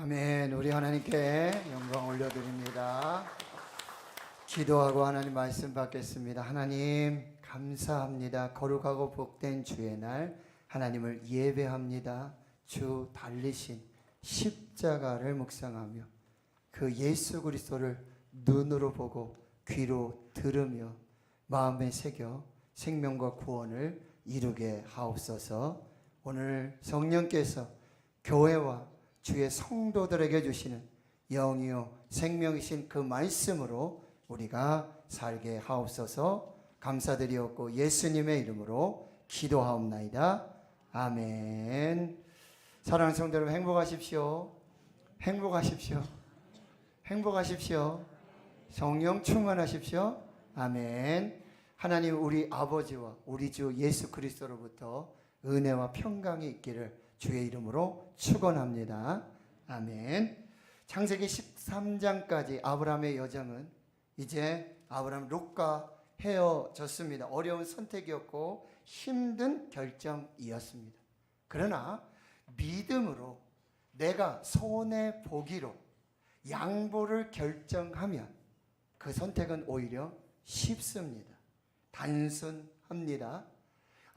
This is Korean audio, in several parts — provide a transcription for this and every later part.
아멘. 우리 하나님께 영광 올려드립니다. 기도하고 하나님 말씀 받겠습니다. 하나님 감사합니다. 거룩하고 복된 주의 날 하나님을 예배합니다. 주 달리신 십자가를 묵상하며 그 예수 그리스도를 눈으로 보고 귀로 들으며 마음에 새겨 생명과 구원을 이루게 하옵소서. 오늘 성령께서 교회와 주의 성도들에게 주시는 영이요 생명이신 그 말씀으로 우리가 살게 하옵소서. 감사드리옵고 예수님의 이름으로 기도하옵나이다. 아멘. 사랑하는 성도 여러분, 행복하십시오. 행복하십시오. 행복하십시오. 성령 충만하십시오. 아멘. 하나님 우리 아버지와 우리 주 예수 그리스도로부터 은혜와 평강이 있기를 주의 이름으로 축원합니다. 아멘. 창세기 13장까지 아브라함의 여정은 이제 아브라함 롯과 헤어졌습니다. 어려운 선택이었고 힘든 결정이었습니다. 그러나 믿음으로 내가 손해 보기로 양보를 결정하면 그 선택은 오히려 쉽습니다. 단순합니다.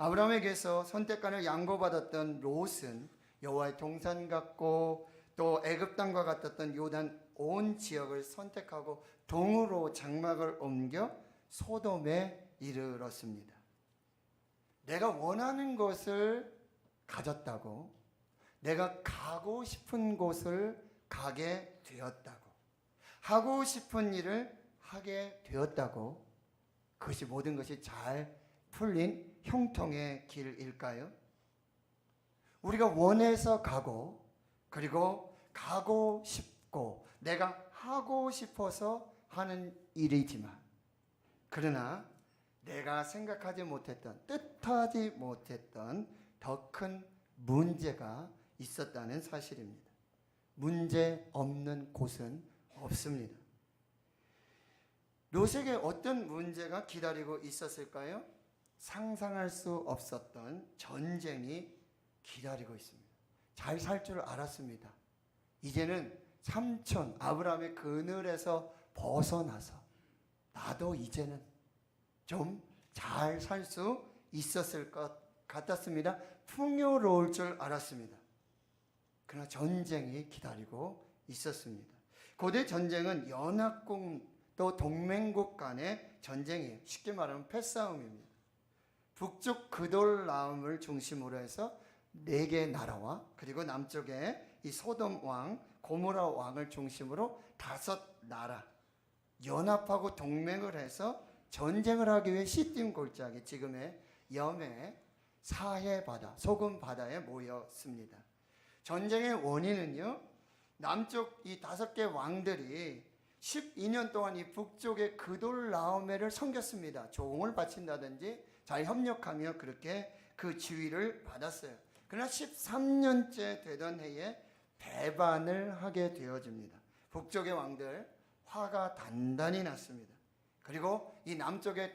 아브라함에게서 선택권을 양보받았던 롯은 여호와의 동산 같고 또 애굽 땅과 같았던 요단 온 지역을 선택하고 동으로 장막을 옮겨 소돔에 이르렀습니다. 내가 원하는 것을 가졌다고, 내가 가고 싶은 곳을 가게 되었다고, 하고 싶은 일을 하게 되었다고, 그것이 모든 것이 잘 풀린 형통의 길일까요? 우리가 원해서 가고 그리고 가고 싶고 내가 하고 싶어서 하는 일이지만, 그러나 내가 생각하지 못했던 뜻하지 못했던 더 큰 문제가 있었다는 사실입니다. 문제 없는 곳은 없습니다. 롯에게 어떤 문제가 기다리고 있었을까요? 상상할 수 없었던 전쟁이 기다리고 있습니다. 잘 살 줄 알았습니다. 이제는 삼촌 아브라함의 그늘에서 벗어나서 나도 이제는 좀 잘 살 수 있었을 것 같았습니다. 풍요로울 줄 알았습니다. 그러나 전쟁이 기다리고 있었습니다. 고대 전쟁은 연합국 또 동맹국 간의 전쟁이에요. 쉽게 말하면 패싸움입니다. 북쪽 그돌라움을 중심으로 해서 4개의 나라와 그리고 남쪽에 이 소돔 왕, 고모라 왕을 중심으로 5나라 연합하고 동맹을 해서 전쟁을 하기 위해 시딤 골짜기, 지금의 염해, 사해 바다, 소금 바다에 모였습니다. 전쟁의 원인은요, 남쪽 이 5개 왕들이 12년 동안 이 북쪽의 그돌라오메를 섬겼습니다. 조공을 바친다든지 잘 협력하며 그렇게 그 지위를 받았어요. 그러나 13년째 되던 해에 배반을 하게 되어집니다. 북쪽의 왕들 화가 단단히 났습니다. 그리고 이 남쪽의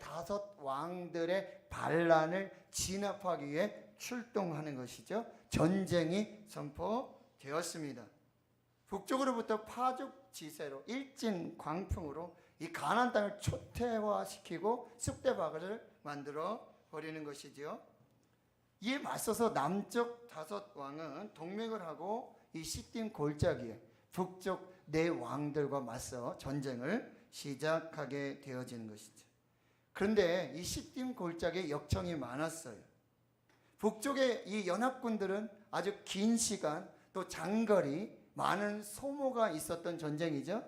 5 왕들의 반란을 진압하기 위해 출동하는 것이죠. 전쟁이 선포되었습니다. 북쪽으로부터 파죽지세로 일진 광풍으로 이 가나안 땅을 초태화시키고 쑥대밭을 만들어 버리는 것이죠. 이에 맞서서 남쪽 5 왕은 동맹을 하고 이 시딤 골짜기에 북쪽 4 왕들과 맞서 전쟁을 시작하게 되어지는 것이죠. 그런데 이 시딤 골짜기에 역청이 많았어요. 북쪽의 이 연합군들은 아주 긴 시간 또 장거리 많은 소모가 있었던 전쟁이죠.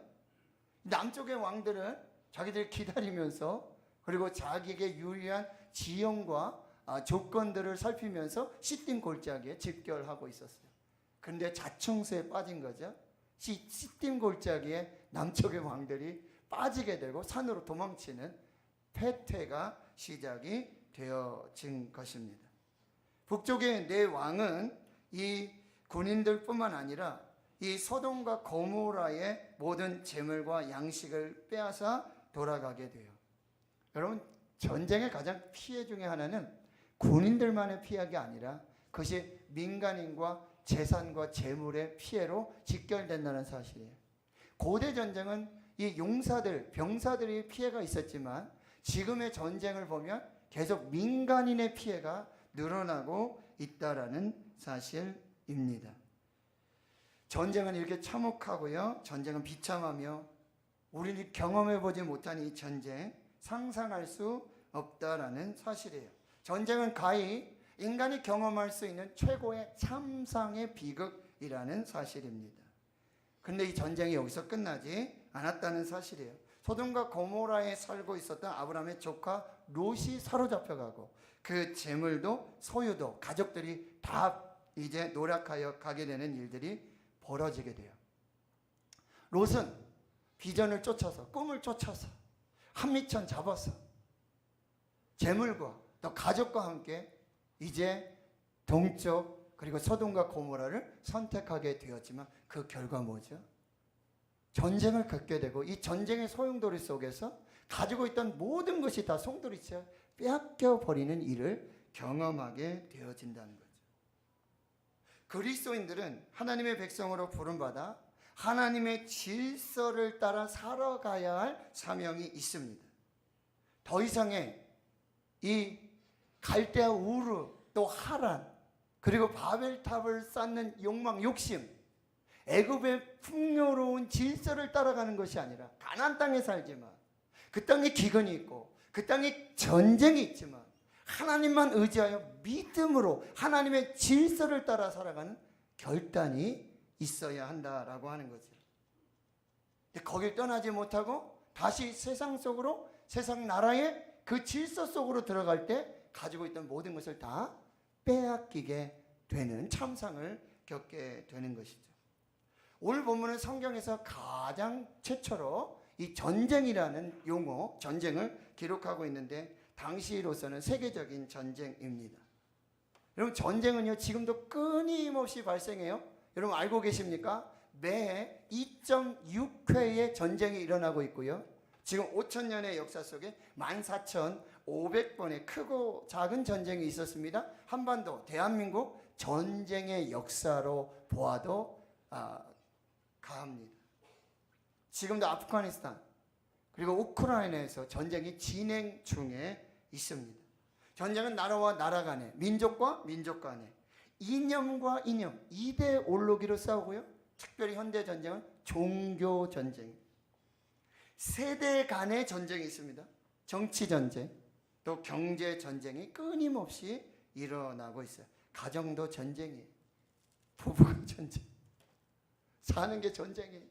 남쪽의 왕들은 자기들 기다리면서 그리고 자기에게 유리한 지형과 조건들을 살피면서 시딤 골짜기에 집결하고 있었어요. 그런데 자충수에 빠진 거죠. 시딤 골짜기에 남쪽의 왕들이 빠지게 되고 산으로 도망치는 패퇴가 시작이 되어진 것입니다. 북쪽의 4 왕은 이 군인들뿐만 아니라 이 소돔과 고모라의 모든 재물과 양식을 빼앗아 돌아가게 돼요. 여러분, 전쟁의 가장 피해 중에 하나는 군인들만의 피해가 아니라 그것이 민간인과 재산과 재물의 피해로 직결된다는 사실이에요. 고대 전쟁은 이 용사들, 병사들이 피해가 있었지만 지금의 전쟁을 보면 계속 민간인의 피해가 늘어나고 있다라는 사실입니다. 전쟁은 이렇게 참혹하고요. 전쟁은 비참하며 우리는 경험해보지 못한 이 전쟁, 상상할 수 없다라는 사실이에요. 전쟁은 가히 인간이 경험할 수 있는 최고의 참상의 비극이라는 사실입니다. 그런데 이 전쟁이 여기서 끝나지 않았다는 사실이에요. 소돔과 고모라에 살고 있었던 아브라함의 조카 롯이 사로잡혀가고 그 재물도 소유도 가족들이 다 이제 노략하여 가게 되는 일들이 벌어지게 돼요. 롯은 비전을 쫓아서, 꿈을 쫓아서 한미천 잡아서 재물과 또 가족과 함께 이제 동쪽 그리고 소돔과 고모라를 선택하게 되었지만 그 결과 뭐죠? 전쟁을 겪게 되고 이 전쟁의 소용돌이 속에서 가지고 있던 모든 것이 다 송두리째 빼앗겨 버리는 일을 경험하게 되어진다는 거죠. 그리스도인들은 하나님의 백성으로 부름받아 하나님의 질서를 따라 살아가야 할 사명이 있습니다. 더 이상의 이 갈대아 우르 또 하란 그리고 바벨탑을 쌓는 욕망, 욕심, 애굽의 풍요로운 질서를 따라가는 것이 아니라 가나안 땅에 살지만 그 땅에 기근이 있고 그 땅에 전쟁이 있지만 하나님만 의지하여 믿음으로 하나님의 질서를 따라 살아가는 결단이 있어야 한다라고 하는 거죠. 거길 떠나지 못하고 다시 세상 속으로, 세상 나라의 그 질서 속으로 들어갈 때 가지고 있던 모든 것을 다 빼앗기게 되는 참상을 겪게 되는 것이죠. 오늘 본문은 성경에서 가장 최초로 이 전쟁이라는 용어, 전쟁을 기록하고 있는데 당시로서는 세계적인 전쟁입니다. 여러분, 전쟁은요 지금도 끊임없이 발생해요. 여러분 알고 계십니까? 매해 2.6회의 전쟁이 일어나고 있고요. 지금 5,000년의 역사 속에 14,500번의 크고 작은 전쟁이 있었습니다. 한반도, 대한민국 전쟁의 역사로 보아도 가합니다. 지금도 아프가니스탄 그리고 우크라이나에서 전쟁이 진행 중에 있습니다. 전쟁은 나라와 나라 간에, 민족과 민족 간에, 이념과 이념, 이데올로기로 싸우고요. 특별히 현대 전쟁은 종교 전쟁, 세대 간의 전쟁이 있습니다. 정치 전쟁, 또 경제 전쟁이 끊임없이 일어나고 있어요. 가정도 전쟁이에요. 부부가 전쟁, 사는 게 전쟁이에요.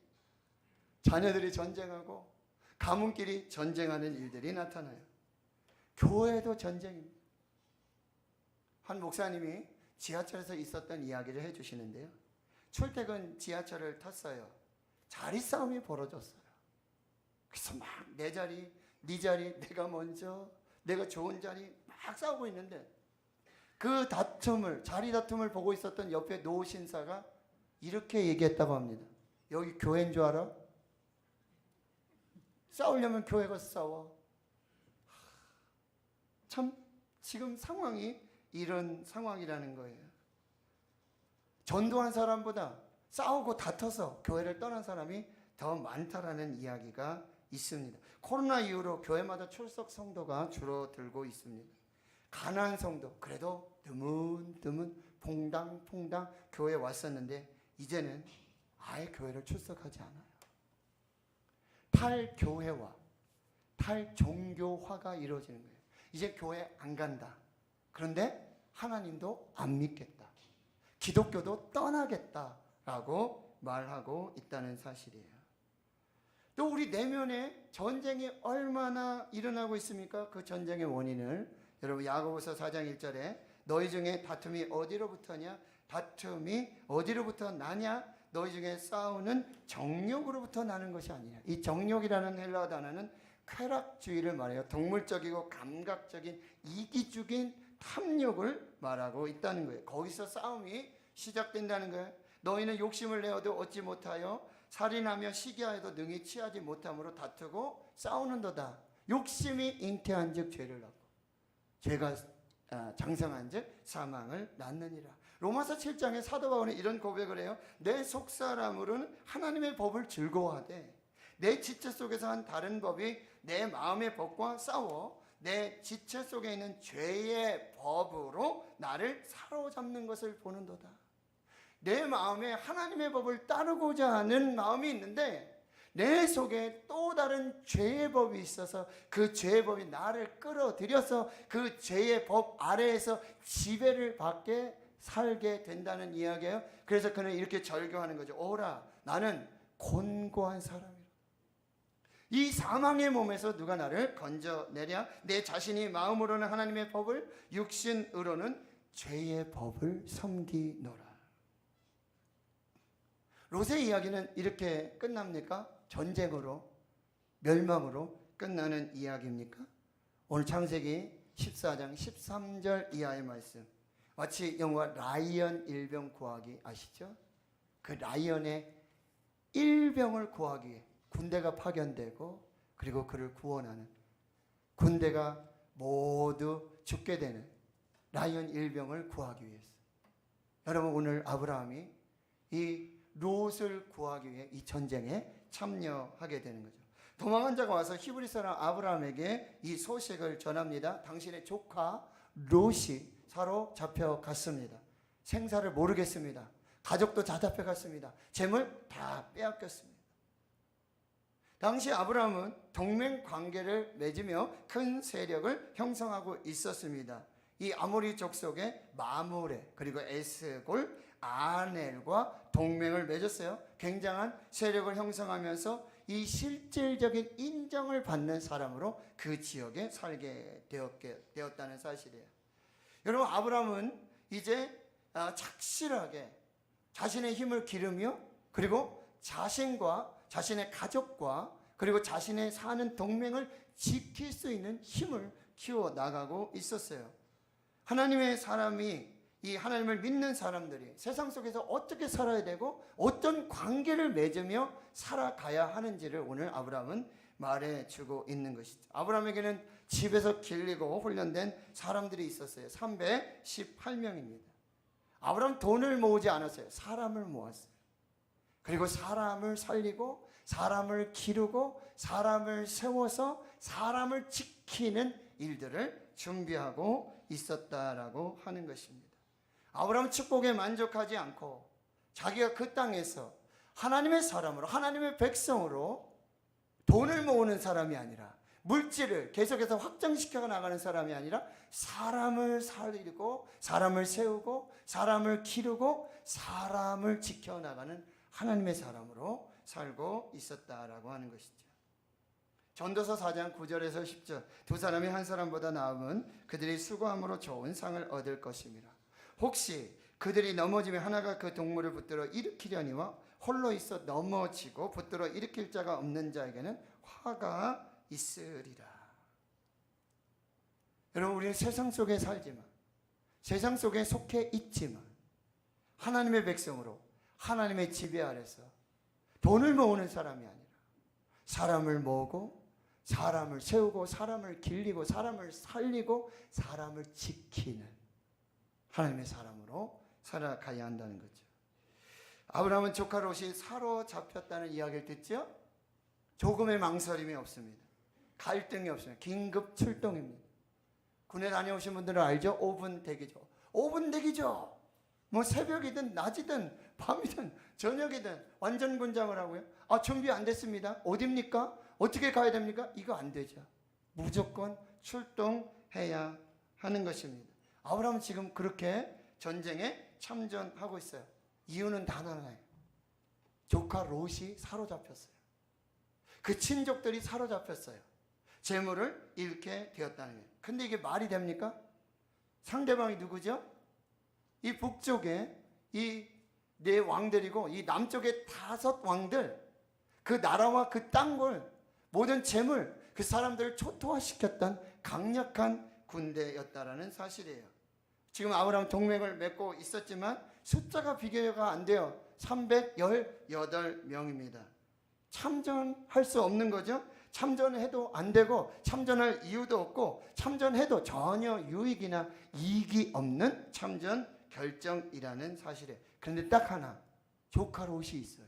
자녀들이 전쟁하고 가문끼리 전쟁하는 일들이 나타나요. 교회도 전쟁입니다. 한 목사님이 지하철에서 있었던 이야기를 해주시는데요. 출퇴근 지하철을 탔어요. 자리 싸움이 벌어졌어요. 그래서 막 내 자리, 네 자리, 내가 먼저, 내가 좋은 자리 막 싸우고 있는데 그 다툼을, 자리 다툼을 보고 있었던 옆에 노 신사가 이렇게 얘기했다고 합니다. 여기 교회인 줄 알아? 싸우려면 교회 가서 싸워. 참 지금 상황이 이런 상황이라는 거예요. 전도한 사람보다 싸우고 다퉈서 교회를 떠난 사람이 더 많다라는 이야기가 있습니다. 코로나 이후로 교회마다 출석 성도가 줄어들고 있습니다. 가난한 성도 그래도 드문드문 퐁당퐁당 교회에 왔었는데 이제는 아예 교회를 출석하지 않아요. 탈교회화, 탈종교화가 이루어지는 거예요. 이제 교회 안 간다. 그런데 하나님도 안 믿겠다. 기독교도 떠나겠다라고 말하고 있다는 사실이에요. 또 우리 내면에 전쟁이 얼마나 일어나고 있습니까? 그 전쟁의 원인을 여러분 야고보서 4장 1절에 너희 중에 다툼이 어디로부터냐? 다툼이 어디로부터 나냐? 너희 중에 싸우는 정욕으로부터 나는 것이 아니냐. 이 정욕이라는 헬라어 단어는 쾌락주의를 말해요. 동물적이고 감각적인 이기적인 탐욕을 말하고 있다는 거예요. 거기서 싸움이 시작된다는 거예요. 너희는 욕심을 내어도 얻지 못하여 살인하며 시기하여도 능히 취하지 못함으로 다투고 싸우는도다. 욕심이 잉태한 즉 죄를 낳고 죄가 장성한 즉 사망을 낳느니라. 로마서 7장에 사도 바울은 이런 고백을 해요. 내 속사람으로는 하나님의 법을 즐거워하되 내 지체 속에서 한 다른 법이 내 마음의 법과 싸워 내 지체 속에 있는 죄의 법으로 나를 사로잡는 것을 보는도다. 내 마음에 하나님의 법을 따르고자 하는 마음이 있는데 내 속에 또 다른 죄의 법이 있어서 그 죄의 법이 나를 끌어들여서 그 죄의 법 아래에서 지배를 받게 살게 된다는 이야기예요. 그래서 그는 이렇게 절규하는 거죠. 오라, 나는 곤고한 사람이라. 이 사망의 몸에서 누가 나를 건져내랴? 내 자신이 마음으로는 하나님의 법을, 육신으로는 죄의 법을 섬기노라. 롯의 이야기는 이렇게 끝납니까? 전쟁으로, 멸망으로 끝나는 이야기입니까? 오늘 창세기 14장 13절 이하의 말씀, 마치 영화 라이언 일병 구하기 아시죠? 그 라이언의 일병을 구하기 위해 군대가 파견되고 그리고 그를 구원하는, 군대가 모두 죽게 되는 라이언 일병을 구하기 위해서. 여러분, 오늘 아브라함이 이 롯을 구하기 위해 이 전쟁에 참여하게 되는 거죠. 도망한 자가 와서 히브리 사람 아브라함에게 이 소식을 전합니다. 당신의 조카 롯이 사로잡혀 갔습니다. 생사를 모르겠습니다. 가족도 다 잡혀갔습니다. 재물 다 빼앗겼습니다. 당시 아브라함은 동맹 관계를 맺으며 큰 세력을 형성하고 있었습니다. 이 아모리 족속의 마므레 그리고 에스골, 아넬과 동맹을 맺었어요. 굉장한 세력을 형성하면서 이 실질적인 인정을 받는 사람으로 그 지역에 살게 되었다는 사실이에요. 여러분, 아브라함은 이제 착실하게 자신의 힘을 기르며 그리고 자신과 자신의 가족과 그리고 자신의 사는 동맹을 지킬 수 있는 힘을 키워나가고 있었어요. 하나님의 사람이, 이 하나님을 믿는 사람들이 세상 속에서 어떻게 살아야 되고 어떤 관계를 맺으며 살아가야 하는지를 오늘 아브라함은 말해주고 있는 것이죠. 아브라함에게는 집에서 길리고 훈련된 사람들이 있었어요. 318명입니다. 아브라함은 돈을 모으지 않았어요. 사람을 모았어요. 그리고 사람을 살리고 사람을 기르고 사람을 세워서 사람을 지키는 일들을 준비하고 있었다라고 하는 것입니다. 아브라함은 축복에 만족하지 않고 자기가 그 땅에서 하나님의 사람으로, 하나님의 백성으로 돈을 모으는 사람이 아니라, 물질을 계속해서 확장시켜 나가는 사람이 아니라 사람을 살리고 사람을 세우고 사람을 기르고 사람을 지켜나가는 하나님의 사람으로 살고 있었다라고 하는 것이죠. 전도서 4장 9절에서 10절, 두 사람이 한 사람보다 나음은 그들이 수고함으로 좋은 상을 얻을 것입니다. 혹시 그들이 넘어지면 하나가 그 동물을 붙들어 일으키려니와 홀로 있어 넘어지고 붙들어 일으킬 자가 없는 자에게는 화가 있으리라. 여러분, 우리는 세상 속에 살지만, 세상 속에 속해 있지만 하나님의 백성으로 하나님의 지배 아래서 돈을 모으는 사람이 아니라 사람을 모으고 사람을 세우고 사람을 길리고 사람을 살리고 사람을 지키는 하나님의 사람으로 살아가야 한다는 거죠. 아브라함은 조카 롯이 사로잡혔다는 이야기를 듣죠. 조금의 망설임이 없습니다. 갈등이 없습니다. 긴급 출동입니다. 군에 다녀오신 분들은 알죠? 5분 대기죠. 5분 대기죠. 뭐 새벽이든 낮이든 밤이든 저녁이든 완전 군장을 하고요. 아, 준비 안 됐습니다. 어디입니까? 어떻게 가야 됩니까? 이거 안 되죠. 무조건 출동해야 하는 것입니다. 아브라함은 지금 그렇게 전쟁에 참전하고 있어요. 이유는 단 하나예요. 조카 롯이 사로잡혔어요. 그 친족들이 사로잡혔어요. 재물을 잃게 되었다는 거예요. 근데 이게 말이 됩니까? 상대방이 누구죠? 이 북쪽에 이 네 왕들이고 이 남쪽에 5 왕들, 그 나라와 그 땅을, 모든 재물, 그 사람들을 초토화시켰던 강력한 군대였다라는 사실이에요. 지금 아브라함 동맹을 맺고 있었지만 숫자가 비교가 안 돼요. 318명입니다. 참전할 수 없는 거죠. 참전해도 안 되고 참전할 이유도 없고 참전해도 전혀 유익이나 이익이 없는 참전 결정이라는 사실에. 그런데 딱 하나, 조카 롯이 있어요.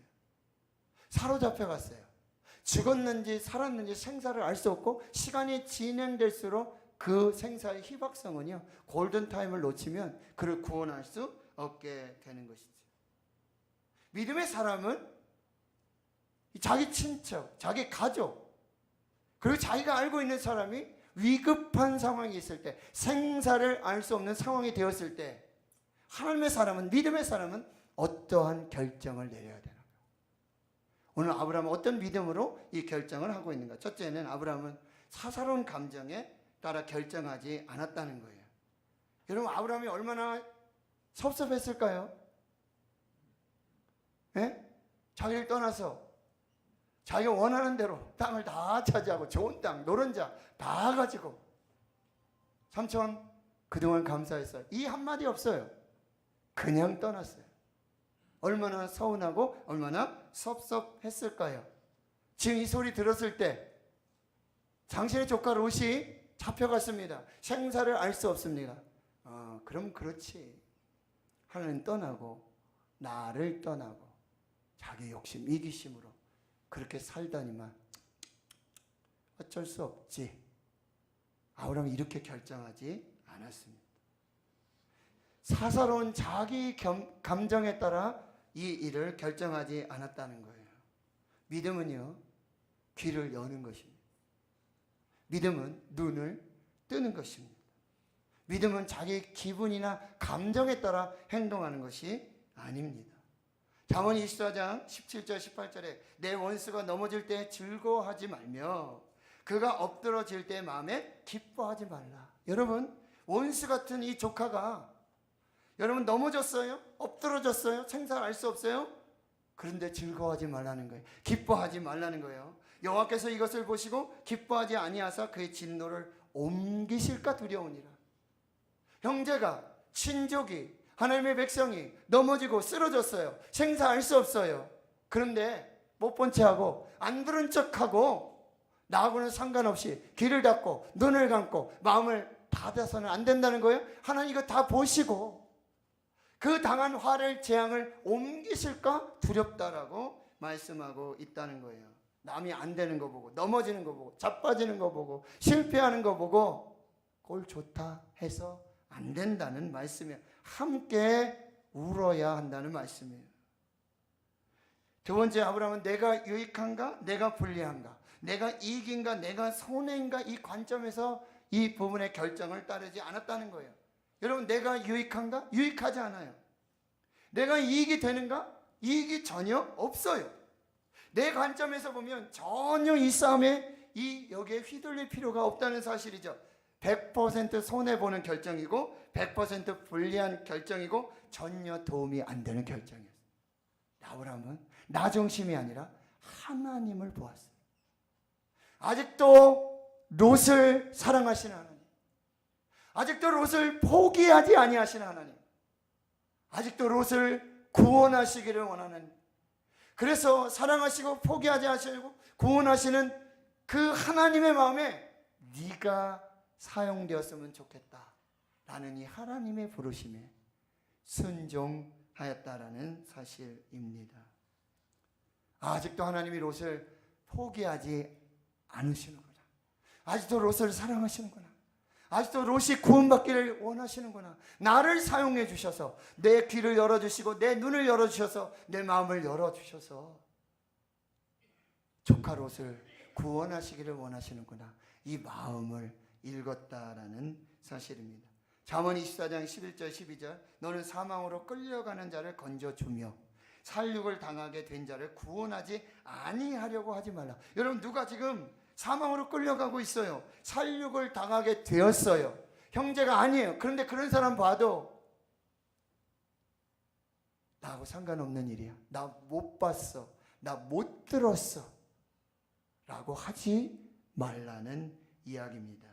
사로잡혀 갔어요. 죽었는지 살았는지 생사를 알 수 없고, 시간이 진행될수록 그 생사의 희박성은요, 골든타임을 놓치면 그를 구원할 수 없게 되는 것이죠. 믿음의 사람은 자기 친척, 자기 가족, 그리고 자기가 알고 있는 사람이 위급한 상황이 있을 때, 생사를 알 수 없는 상황이 되었을 때, 하나님의 사람은, 믿음의 사람은 어떠한 결정을 내려야 되나? 오늘 아브라함은 어떤 믿음으로 이 결정을 하고 있는가? 첫째는 아브라함은 사사로운 감정에 따라 결정하지 않았다는 거예요. 여러분, 아브라함이 얼마나 섭섭했을까요? 예? 자기를 떠나서 자기가 원하는 대로 땅을 다 차지하고 좋은 땅, 노른자 다 가지고, 삼촌 그동안 감사했어요, 이 한마디 없어요. 그냥 떠났어요. 얼마나 서운하고 얼마나 섭섭했을까요? 지금 이 소리 들었을 때 당신의 조카 롯이 잡혀갔습니다. 생사를 알 수 없습니다. 그럼 그렇지. 하나님 떠나고 나를 떠나고 자기 욕심, 이기심으로 그렇게 살다니만 어쩔 수 없지. 아브라함이 이렇게 결정하지 않았습니다. 사사로운 자기 감정에 따라 이 일을 결정하지 않았다는 거예요. 믿음은요, 귀를 여는 것입니다. 믿음은 눈을 뜨는 것입니다. 믿음은 자기 기분이나 감정에 따라 행동하는 것이 아닙니다. 잠언 24장 17절 18절에 내 원수가 넘어질 때 즐거워하지 말며 그가 엎드러질 때 마음에 기뻐하지 말라. 여러분, 원수 같은 이 조카가 여러분 넘어졌어요? 엎드러졌어요? 생사를 알 수 없어요? 그런데 즐거워하지 말라는 거예요. 기뻐하지 말라는 거예요. 여호와께서 이것을 보시고 기뻐하지 아니하사 그의 진노를 옮기실까 두려우니라. 형제가, 친족이, 하나님의 백성이 넘어지고 쓰러졌어요. 생사 알 수 없어요. 그런데 못 본 채하고 안 들은 척하고 나하고는 상관없이 귀를 닫고 눈을 감고 마음을 닫아서는 안 된다는 거예요. 하나님 이거 다 보시고 그 당한 화를, 재앙을 옮기실까 두렵다라고 말씀하고 있다는 거예요. 남이 안 되는 거 보고, 넘어지는 거 보고, 자빠지는 거 보고, 실패하는 거 보고 꼴 좋다 해서 안 된다는 말씀이에요. 함께 울어야 한다는 말씀이에요. 두 번째, 아브라함은 내가 유익한가, 내가 불리한가, 내가 이익인가, 내가 손해인가, 이 관점에서 이 부분의 결정을 따르지 않았다는 거예요. 여러분, 내가 유익한가? 유익하지 않아요. 내가 이익이 되는가? 이익이 전혀 없어요. 내 관점에서 보면 전혀 이 싸움에 여기에 휘둘릴 필요가 없다는 사실이죠. 100% 손해보는 결정이고 100% 불리한 결정이고 전혀 도움이 안 되는 결정이었어요. 아브라함은 나 중심이 아니라 하나님을 보았어요. 아직도 롯을 사랑하시는 하나님, 아직도 롯을 포기하지 아니하시는 하나님, 아직도 롯을 구원하시기를 원하는, 그래서 사랑하시고 포기하지 하시고 구원하시는 그 하나님의 마음에 네가 사용되었으면 좋겠다 라는 이 하나님의 부르심에 순종하였다라는 사실입니다. 아직도 하나님이 롯을 포기하지 않으시는구나. 아직도 롯을 사랑하시는구나. 아직도 롯이 구원받기를 원하시는구나. 나를 사용해 주셔서 내 귀를 열어주시고 내 눈을 열어주셔서 내 마음을 열어주셔서 조카 롯을 구원하시기를 원하시는구나. 이 마음을 읽었다라는 사실입니다. 잠언 24장 11절 12절 너는 사망으로 끌려가는 자를 건져주며 살육을 당하게 된 자를 구원하지 아니하려고 하지 말라. 여러분, 누가 지금 사망으로 끌려가고 있어요. 살육을 당하게 되었어요. 형제가 아니에요. 그런데 그런 사람 봐도 나하고 상관없는 일이야. 나 못 봤어. 나 못 들었어. 라고 하지 말라는 이야기입니다.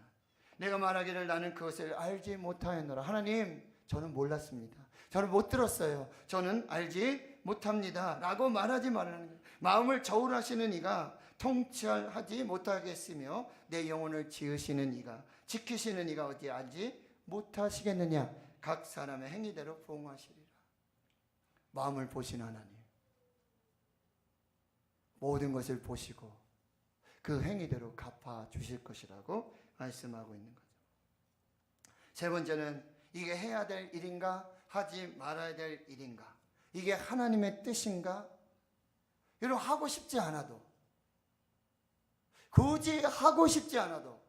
내가 말하기를 나는 그것을 알지 못하였노라. 하나님, 저는 몰랐습니다. 저는 못 들었어요. 저는 알지 못합니다. 라고 말하지 말라는 거예요. 마음을 저울하시는 이가 통치하지 못하겠으며 내 영혼을 지으시는 이가 지키시는 이가 어디 알지 못하시겠느냐. 각 사람의 행위대로 보응하시리라. 마음을 보신 하나님, 모든 것을 보시고 그 행위대로 갚아 주실 것이라고 말씀하고 있는 거죠. 세 번째는 이게 해야 될 일인가 하지 말아야 될 일인가, 이게 하나님의 뜻인가. 여러분, 하고 싶지 않아도, 굳이 하고 싶지 않아도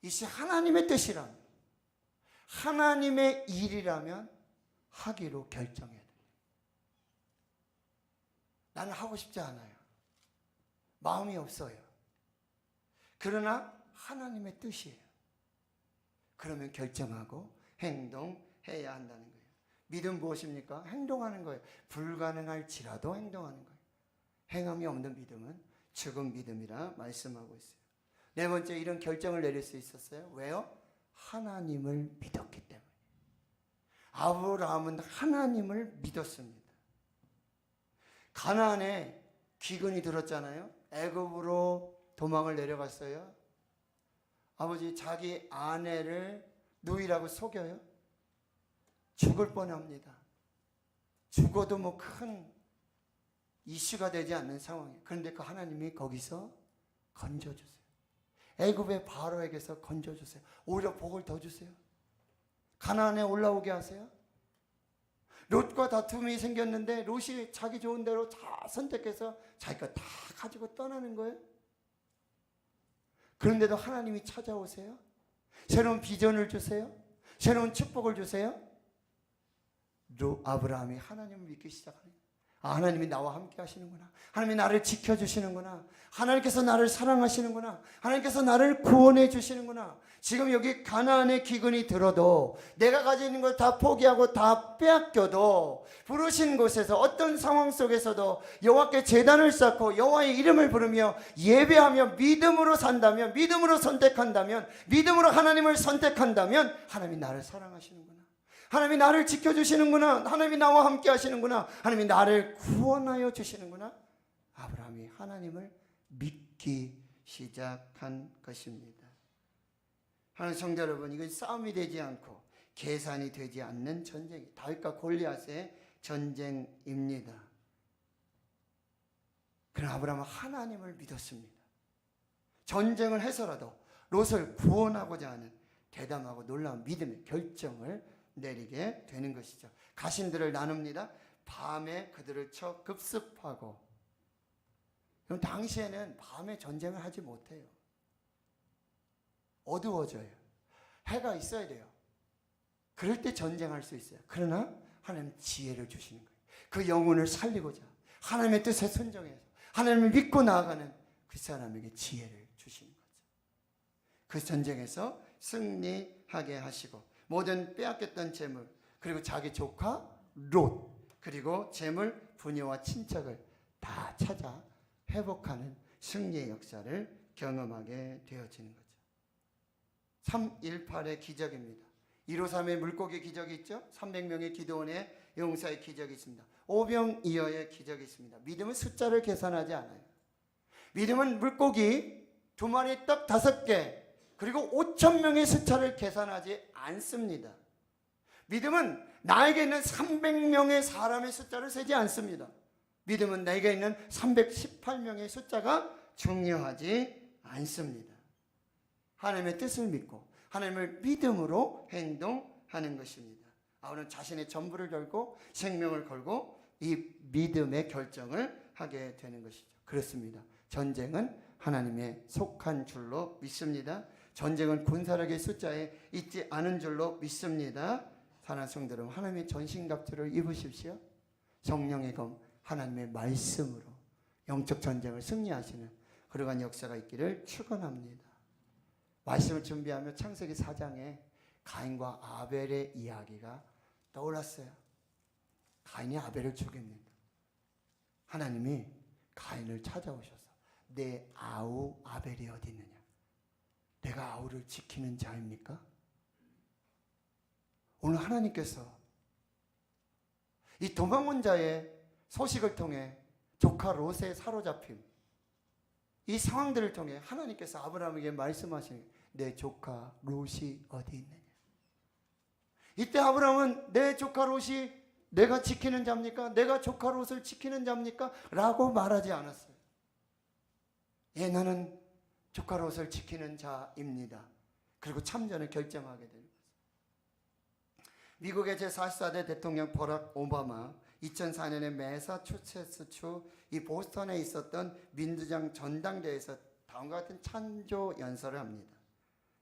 이것이 하나님의 뜻이라면, 하나님의 일이라면 하기로 결정해야 돼요. 나는 하고 싶지 않아요. 마음이 없어요. 그러나 하나님의 뜻이에요. 그러면 결정하고 행동해야 한다는 거예요. 믿음 무엇입니까? 행동하는 거예요. 불가능할지라도 행동하는 거예요. 행함이 없는 믿음은 죽은 믿음이라 말씀하고 있어요. 네 번째, 이런 결정을 내릴 수 있었어요. 왜요? 하나님을 믿었기 때문에. 아브라함은 하나님을 믿었습니다. 가나안에 기근이 들었잖아요. 애굽으로 도망을 내려갔어요. 아버지, 자기 아내를 누이라고 속여요. 죽을 뻔합니다. 죽어도 뭐 큰 이슈가 되지 않는 상황이에요. 그런데 그 하나님이 거기서 건져주세요. 애굽의 바로에게서 건져주세요. 오히려 복을 더 주세요. 가나안에 올라오게 하세요. 롯과 다툼이 생겼는데 롯이 자기 좋은 대로 다 선택해서 자기가 다 가지고 떠나는 거예요. 그런데도 하나님이 찾아오세요. 새로운 비전을 주세요. 새로운 축복을 주세요. 아브라함이 하나님을 믿기 시작하는 거예요. 하나님이 나와 함께 하시는구나. 하나님이 나를 지켜주시는구나. 하나님께서 나를 사랑하시는구나. 하나님께서 나를 구원해 주시는구나. 지금 여기 가나안의 기근이 들어도, 내가 가지고 있는 걸 다 포기하고 다 빼앗겨도, 부르신 곳에서 어떤 상황 속에서도 여호와께 제단을 쌓고 여호와의 이름을 부르며 예배하며 믿음으로 산다면, 믿음으로 선택한다면, 믿음으로 하나님을 선택한다면 하나님이 나를 사랑하시는구나. 하나님이 나를 지켜주시는구나. 하나님이 나와 함께 하시는구나. 하나님이 나를 구원하여 주시는구나. 아브라함이 하나님을 믿기 시작한 것입니다. 하나님 성도 여러분, 이건 싸움이 되지 않고 계산이 되지 않는 전쟁이, 다윗과 골리앗의 전쟁입니다. 그러나 아브라함은 하나님을 믿었습니다. 전쟁을 해서라도 롯을 구원하고자 하는 대담하고 놀라운 믿음의 결정을 내리게 되는 것이죠. 가신들을 나눕니다. 밤에 그들을 쳐 급습하고. 그럼 당시에는 밤에 전쟁을 하지 못해요. 어두워져요. 해가 있어야 돼요. 그럴 때 전쟁할 수 있어요. 그러나 하나님 지혜를 주시는 거예요. 그 영혼을 살리고자 하나님의 뜻에 순종해서 하나님을 믿고 나아가는 그 사람에게 지혜를 주시는 거죠. 그 전쟁에서 승리하게 하시고, 모든 빼앗겼던 재물, 그리고 자기 조카 롯, 그리고 재물, 부녀와 친척을 다 찾아 회복하는 승리의 역사를 경험하게 되어지는 거죠. 318의 기적입니다. 153의 물고기 기적이 있죠. 300명의 기도원의 용사의 기적이 있습니다. 오병이어의 기적이 있습니다. 믿음은 숫자를 계산하지 않아요. 믿음은 물고기 2마리 떡 5개, 그리고 5,000명의 숫자를 계산하지 않습니다. 믿음은 나에게 있는 300명의 사람의 숫자를 세지 않습니다. 믿음은 내게 있는 318명의 숫자가 중요하지 않습니다. 하나님의 뜻을 믿고 하나님을 믿음으로 행동하는 것입니다. 아우는 자신의 전부를 걸고 생명을 걸고 이 믿음의 결정을 하게 되는 것이죠. 그렇습니다. 전쟁은 하나님의 속한 줄로 믿습니다. 전쟁은 군사력의 숫자에 있지 않은 줄로 믿습니다. 사랑하는 성도 여러분, 하나님의 전신갑주를 입으십시오. 성령의 검, 하나님의 말씀으로 영적 전쟁을 승리하시는 그러한 역사가 있기를 축원합니다. 말씀을 준비하며 창세기 4장에 가인과 아벨의 이야기가 떠올랐어요. 가인이 아벨을 죽입니다. 하나님이 가인을 찾아오셔서 내 아우 아벨이 어디 있느냐? 내가 아우를 지키는 자입니까? 오늘 하나님께서 이 도망온 자의 소식을 통해 조카 롯의 사로잡힘, 이 상황들을 통해 하나님께서 아브라함에게 말씀하시는 내 조카 롯이 어디 있느냐? 이때 아브라함은 내 조카 롯이 내가 지키는 자입니까? 내가 조카 롯을 지키는 자입니까? 라고 말하지 않았어요. 예, 나는 조카 롯을 지키는 자입니다. 그리고 참전을 결정하게 됩니다. 미국의 제44대 대통령 버락 오바마 2004년에 매사추세츠주 이 보스턴에 있었던 민주당 전당대회에서 다음과 같은 찬조 연설을 합니다.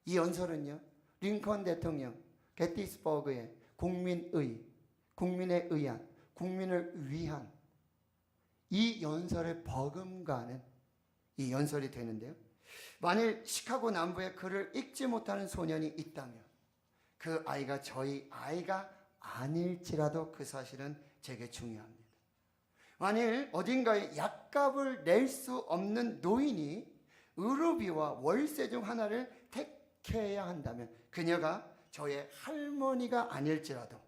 이 연설은요, 링컨 대통령 게티스버그의 국민의 의한, 국민을 위한 이 연설에 버금가는 이 연설이 되는데요. 만일 시카고 남부에 글을 읽지 못하는 소년이 있다면 그 아이가 저희 아이가 아닐지라도 그 사실은 제게 중요합니다. 만일 어딘가에 약값을 낼 수 없는 노인이 의료비와 월세 중 하나를 택해야 한다면 그녀가 저의 할머니가 아닐지라도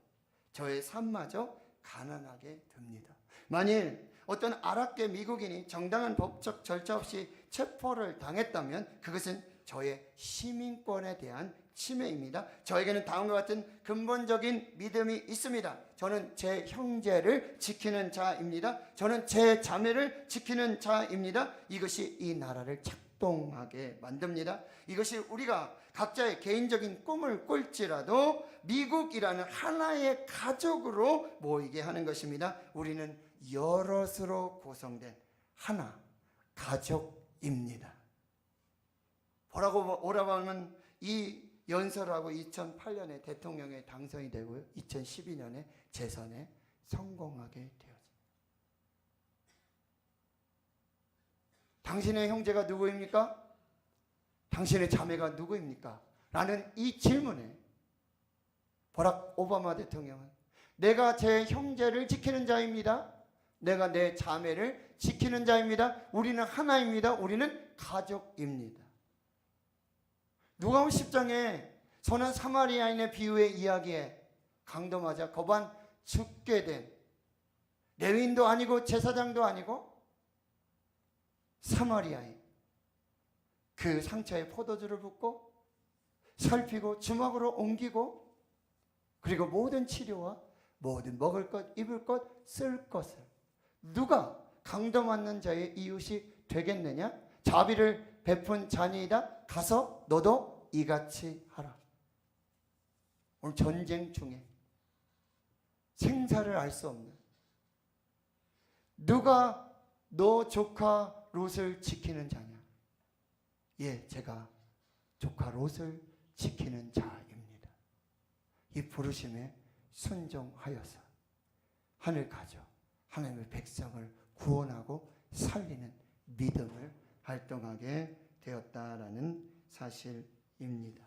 저의 삶마저 가난하게 됩니다. 만일 어떤 아랍계 미국인이 정당한 법적 절차 없이 체포를 당했다면 그것은 저의 시민권에 대한 침해입니다. 저에게는 다음과 같은 근본적인 믿음이 있습니다. 저는 제 형제를 지키는 자입니다. 저는 제 자매를 지키는 자입니다. 이것이 이 나라를 작동하게 만듭니다. 이것이 우리가 각자의 개인적인 꿈을 꿀지라도 미국이라는 하나의 가족으로 모이게 하는 것입니다. 우리는 여럿으로 구성된 하나 가족입니다. 오라바마는 이 연설하고 2008년에 대통령에 당선이 되고요. 2012년에 재선에 성공하게 되었습니다. 당신의 형제가 누구입니까? 당신의 자매가 누구입니까? 라는 이 질문에 버락 오바마 대통령은 내가 제 형제를 지키는 자입니다. 내가 내 자매를 지키는 자입니다. 우리는 하나입니다. 우리는 가족입니다. 누가복음 10장에 선한 사마리아인의 비유의 이야기에 강도맞아 거반 죽게 된 레위인도 아니고 제사장도 아니고 사마리아인, 그 상처에 포도주를 붓고 살피고 주먹으로 옮기고 그리고 모든 치료와 모든 먹을 것, 입을 것, 쓸 것을 누가 강도 맞는 자의 이웃이 되겠느냐? 자비를 베푼 자니이다. 가서 너도 이같이 하라. 오늘 전쟁 중에 생사를 알 수 없는 누가 너 조카 롯을 지키는 자냐? 예, 제가 조카 롯을 지키는 자입니다. 이 부르심에 순종하여서 하늘 가족 하나님의 백성을 구원하고 살리는 믿음을 활동하게 되었다라는 사실입니다.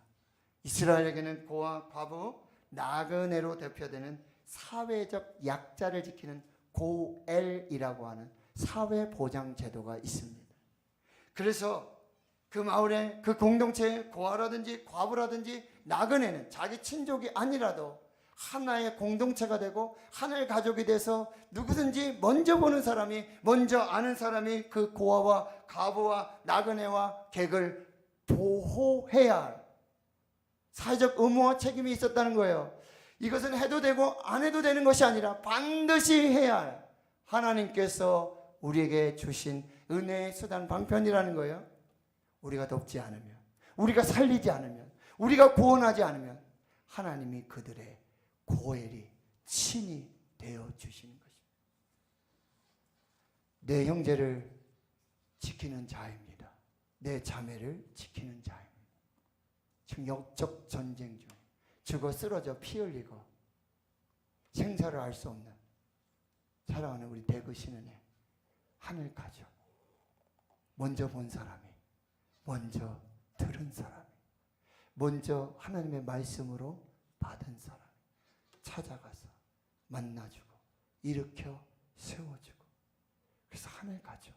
이스라엘에게는 고아, 과부, 나그네로 대표되는 사회적 약자를 지키는 고엘이라고 하는 사회보장제도가 있습니다. 그래서 그 마을에 그 공동체에 고아라든지 과부라든지 나그네는 자기 친족이 아니라도 하나의 공동체가 되고 하나의 가족이 돼서 누구든지 먼저 보는 사람이, 먼저 아는 사람이 그 고아와 과부와 나그네와 객을 보호해야 할 사회적 의무와 책임이 있었다는 거예요. 이것은 해도 되고 안 해도 되는 것이 아니라 반드시 해야 할 하나님께서 우리에게 주신 은혜의 수단 방편이라는 거예요. 우리가 돕지 않으면, 우리가 살리지 않으면, 우리가 구원하지 않으면 하나님이 그들의 고엘이 친히 되어 주시는 것입니다. 내 형제를 지키는 자입니다. 내 자매를 지키는 자입니다. 지금 역적 전쟁 중 죽어 쓰러져 피 흘리고 생사를 알 수 없는 사랑하는 우리 대구 신은혜 하늘 가족, 먼저 본 사람이, 먼저 들은 사람이, 먼저 하나님의 말씀으로 받은 사람이 찾아가서 만나주고 일으켜 세워주고, 그래서 하늘 가족,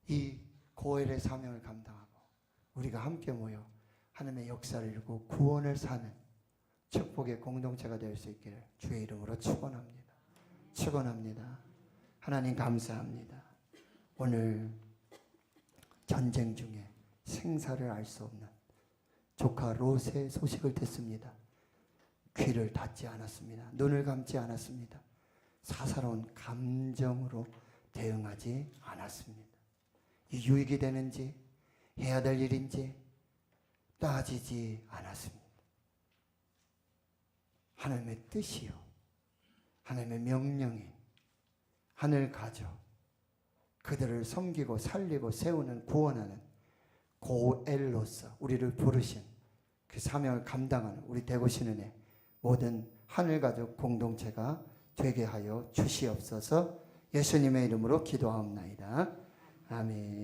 이 고엘의 사명을 감당하고 우리가 함께 모여 하나님의 역사를 이루고 구원을 사는 축복의 공동체가 될 수 있기를 주의 이름으로 축원합니다. 축원합니다. 하나님 감사합니다. 오늘 전쟁 중에 생사를 알 수 없는 조카 롯의 소식을 듣습니다. 귀를 닫지 않았습니다. 눈을 감지 않았습니다. 사사로운 감정으로 대응하지 않았습니다. 이 유익이 되는지 해야 될 일인지 따지지 않았습니다. 하나님의 뜻이요, 하나님의 명령이 하늘 가족 그들을 섬기고 살리고 세우는 구원하는 고엘로서 우리를 부르신 그 사명을 감당하는 우리 대구신은의 모든 하늘 가족 공동체가 되게 하여 주시옵소서. 예수님의 이름으로 기도하옵나이다. 아멘.